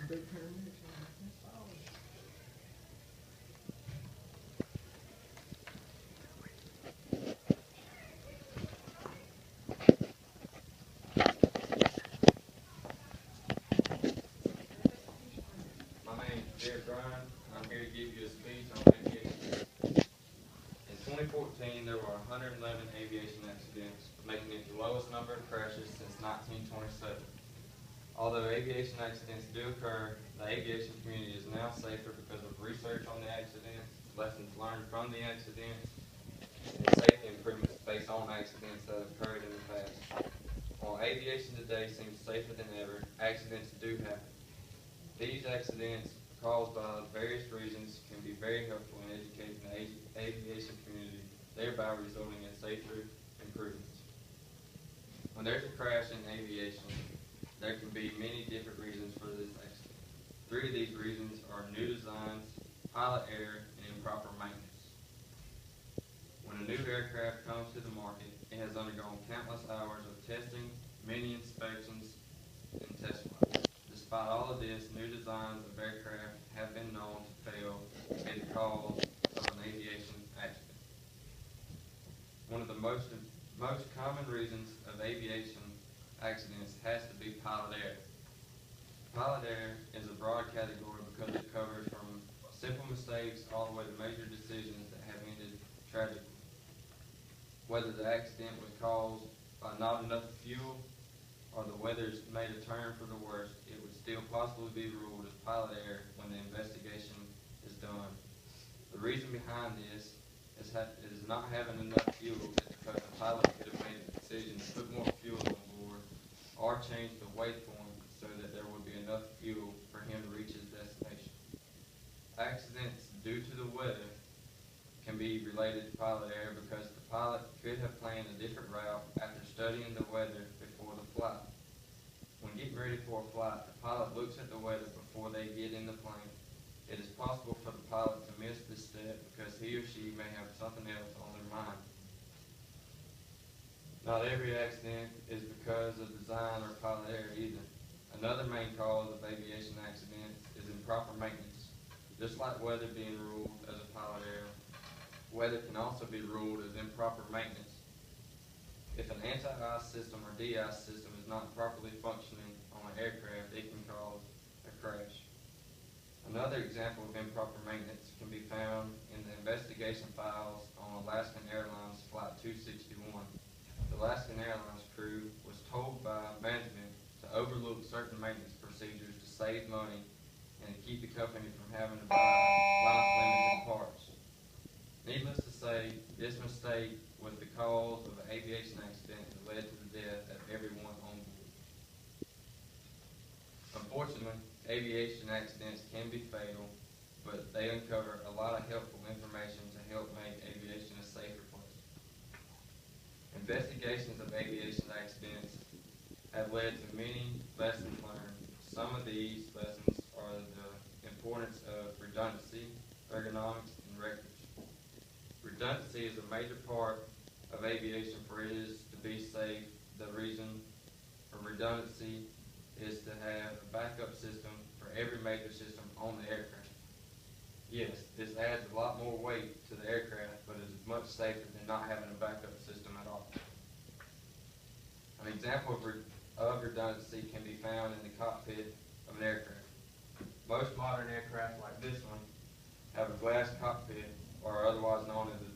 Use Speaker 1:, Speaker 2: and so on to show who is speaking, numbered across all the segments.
Speaker 1: My name is Jared Bryan. I'm here to give you a speech on aviation. In 2014, there were 111 aviation accidents, making it the lowest number of crashes since 1927. Although aviation accidents do occur, the aviation community is now safer because of research on the accidents, lessons learned from the accidents, and safety improvements based on accidents that occurred in the past. While aviation today seems safer than ever, accidents do happen. These accidents, caused by various reasons, can be very helpful in educating the aviation community, thereby resulting in safer improvements. When there's a crash in aviation, there can be many different reasons for this accident. Three of these reasons are new designs, pilot error, and improper maintenance. When a new aircraft comes to the market, it has undergone countless hours of testing, many inspections, and test flights. Despite all of this, new designs of aircraft have been known to fail and be the cause of an aviation accident. One of the most common reasons of aviation accidents has to be pilot error. Pilot error is a broad category because it covers from simple mistakes all the way to major decisions that have ended tragically. Whether the accident was caused by not enough fuel or the weather's made a turn for the worst, it would still possibly be ruled as pilot error when the investigation is done. The reason behind this is not having enough fuel is because the pilot could have made a decision to put more fuel on board or change the weight point so that there would be enough fuel for him to reach his destination. Accidents due to the weather can be related to pilot error because the pilot could have planned a different route after studying the weather before the flight. When getting ready for a flight, the pilot looks at the weather before they get in the plane. It is possible for the pilot to miss this step because he or she may have something else on their mind. Not every accident is because of design or pilot error either. Another main cause of aviation accidents is improper maintenance. Just like weather being ruled as a pilot error, weather can also be ruled as improper maintenance. If an anti-ice system or de-ice system is not properly functioning on an aircraft, it can cause a crash. Another example of improper maintenance can be found in the investigation files on Alaskan Airlines Flight 261. The Alaskan Airlines crew was told by management to overlook certain maintenance procedures to save money and to keep the company from having to buy life-limited parts. Needless to say, this mistake was the cause of an aviation accident that led to the death of everyone on board. Unfortunately, aviation accidents can be fatal, but they uncover a lot of helpful information to help make aviation a safer place. Investigations of aviation accidents have led to many lessons learned. Some of these lessons are the importance of redundancy, ergonomics, and records. Redundancy is a major part of aviation for it is to be safe. The reason for redundancy is to have a backup system for every major system on the aircraft. Yes, this adds a lot more weight to the aircraft, but it is much safer than not having a backup system at all. An example of redundancy can be found in the cockpit of an aircraft. Most modern aircraft like this one have a glass cockpit, or otherwise known as a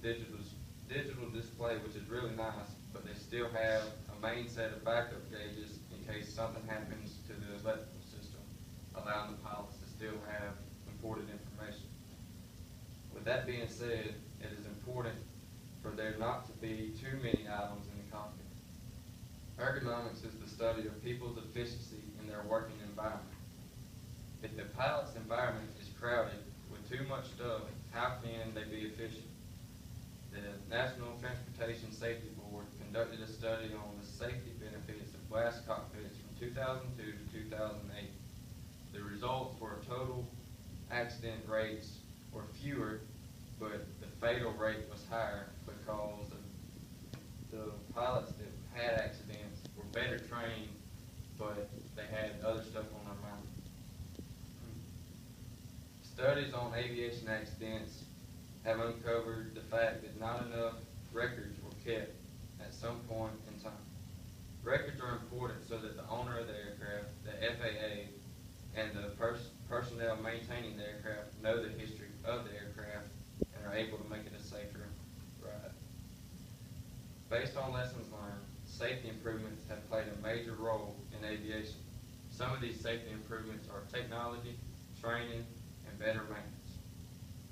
Speaker 1: digital display, which is really nice, but they still have a main set of backup gauges in case something happens to the electrical system, allowing the pilots to still have important information. With that being said, it is important for there not to be too many items in the cockpit. Ergonomics is the study of people's efficiency in their working environment. If the pilot's environment is crowded with too much stuff, how can they be efficient? The National Transportation Safety Board conducted a study on the safety benefits of glass cockpits from 2002 to 2008. The results were total accident rates were fewer, but the fatal rate was higher because the pilots that had accidents were better trained, but they had other stuff on their mind. Studies on aviation accidents have uncovered the fact that not enough records were kept at some point in time. Records are important so that the owner of the aircraft, the FAA, and the personnel maintaining the aircraft know the history of the aircraft and are able to make it a safer ride. Based on lessons learned, safety improvements have played a major role in aviation. Some of these safety improvements are technology, training, and better maintenance.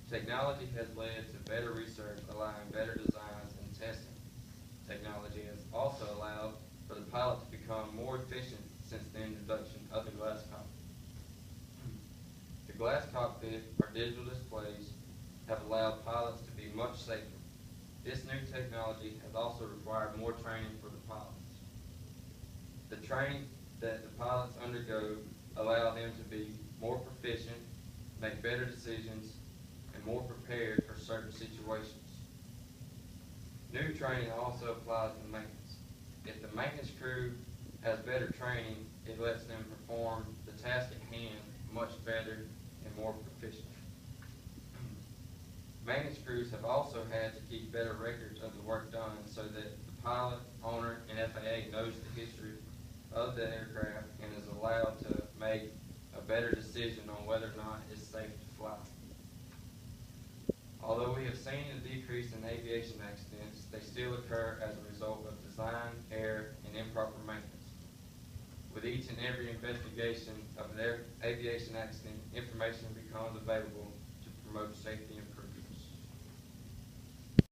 Speaker 1: Technology has led to better research, allowing better designs and testing. Technology has also allowed for the pilot to become more efficient since the introduction of the glass cockpit. The glass cockpit, or digital displays, have allowed pilots to be much safer. This new technology has also required more training for the pilots. The training that the pilots undergo allow them to be more proficient, make better decisions, and more prepared for certain situations. New training also applies to maintenance. If the maintenance crew has better training, it lets them perform the task at hand much better and more proficient. Maintenance crews have also had to keep better records of the work done so that the pilot, owner, and FAA knows the history of the aircraft and is allowed to make a better decision on whether or not it's safe to fly. Although we have seen a decrease in aviation accidents, they still occur as a result of design, error, and improper maintenance. With each and every investigation of an aviation accident, information becomes available to promote safety improvement.